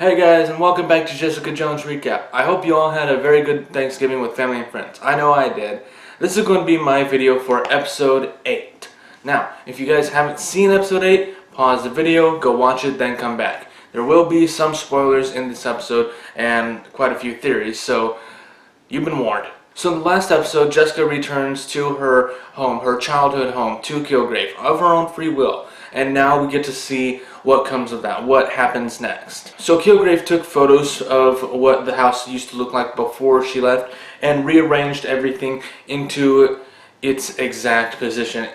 Hey guys, and welcome back to Jessica Jones Recap. I hope you all had a very good Thanksgiving with family and friends. I know I did. This is going to be my video for episode 8. Now, if you guys haven't seen episode 8, pause the video, go watch it, then come back. There will be some spoilers in this episode and quite a few theories, so you've been warned. So in the last episode, Jessica returns to her home, her childhood home, to Kilgrave, of her own free will. And now we get to see what comes of that, what happens next. So Kilgrave took photos of what the house used to look like before she left and rearranged everything into its exact position,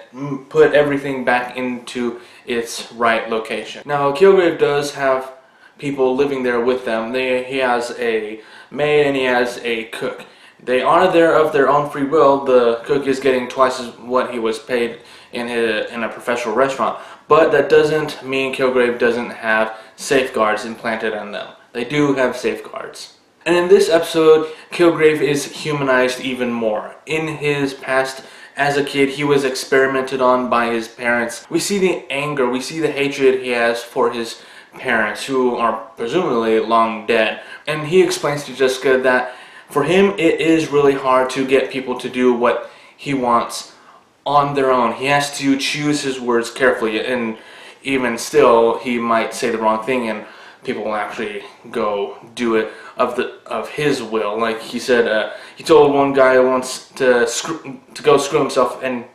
put everything back into its right location. Now Kilgrave does have people living there with them. He has a maid and he has a cook. They are there of their own free will. The cook is getting twice as what he was paid in a professional restaurant. But that doesn't mean Kilgrave doesn't have safeguards implanted on them. They do have safeguards. And in this episode, Kilgrave is humanized even more. In his past, as a kid, he was experimented on by his parents. We see the anger, we see the hatred he has for his parents, who are presumably long dead. And he explains to Jessica that for him, it is really hard to get people to do what he wants on their own. He has to choose his words carefully, and even still, he might say the wrong thing, and people will actually go do it of his will. Like he said, he told one guy once to go screw himself, and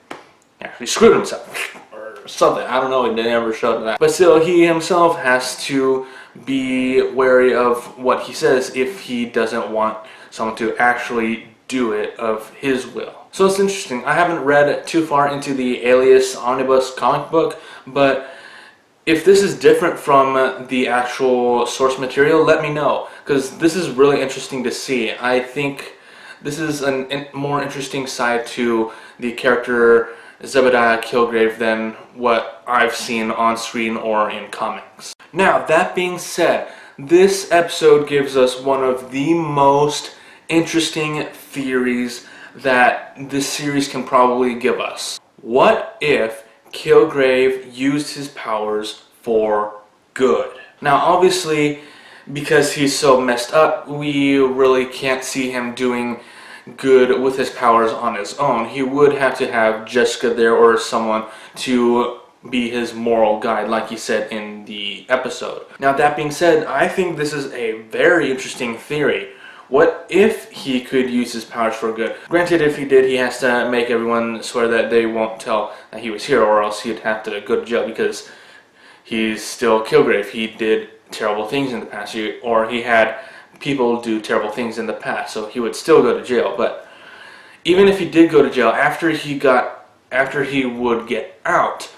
actually screwed himself or something. I don't know. He never showed that. But still, he himself has to be wary of what he says if he doesn't want someone to actually do it of his will. So it's interesting. I haven't read too far into the Alias Omnibus comic book, but if this is different from the actual source material, let me know, because this is really interesting to see. I think this is a more interesting side to the character Zebediah Kilgrave than what I've seen on screen or in comics. Now, that being said, this episode gives us one of the most interesting theories that this series can probably give us. What if Kilgrave used his powers for good? Now obviously, because he's so messed up, we really can't see him doing good with his powers on his own. He would have to have Jessica there or someone to be his moral guide, like he said in the episode. Now that being said, I think this is a very interesting theory. What if he could use his powers for good? Granted, if he did, he has to make everyone swear that they won't tell that he was here, or else he'd have to go to jail because he's still Kilgrave. He did terrible things in the past, or he had people do terrible things in the past, so he would still go to jail. But even if he did go to jail, after he would get out,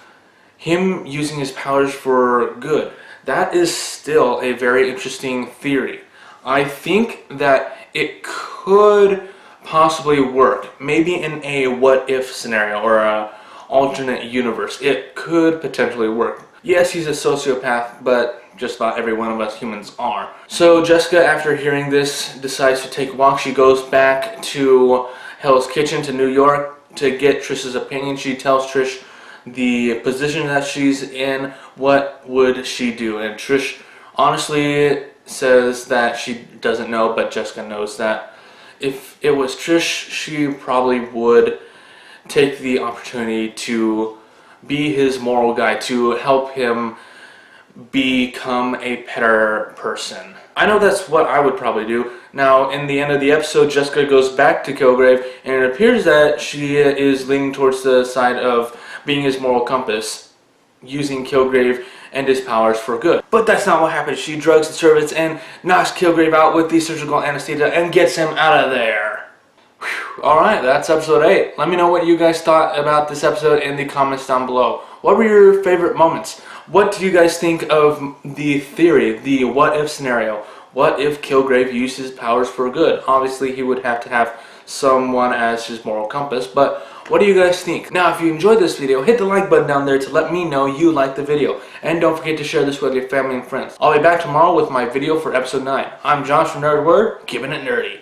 him using his powers for good, that is still a very interesting theory. I think that it could possibly work, maybe in a what-if scenario or an alternate universe. It could potentially work. Yes, he's a sociopath, but just about every one of us humans are. So Jessica, after hearing this, decides to take a walk. She goes back to Hell's Kitchen to New York to get Trish's opinion. She tells Trish the position that she's in, what would she do? And Trish honestly says that she doesn't know, but Jessica knows that if it was Trish, she probably would take the opportunity to be his moral guide, to help him become a better person. I know that's what I would probably do. Now, in the end of the episode, Jessica goes back to Kilgrave, and it appears that she is leaning towards the side of being his moral compass, using Kilgrave and his powers for good. But that's not what happens. She drugs the servants and knocks Kilgrave out with the surgical anesthesia and gets him out of there. Alright, that's episode 8. Let me know what you guys thought about this episode in the comments down below. What were your favorite moments? What do you guys think of the theory, the what-if scenario? What if Kilgrave used his powers for good? Obviously, he would have to have someone as his moral compass, but what do you guys think? Now, if you enjoyed this video, hit the like button down there to let me know you liked the video. And don't forget to share this with your family and friends. I'll be back tomorrow with my video for episode 9. I'm Josh from Nerd Word, keeping it nerdy.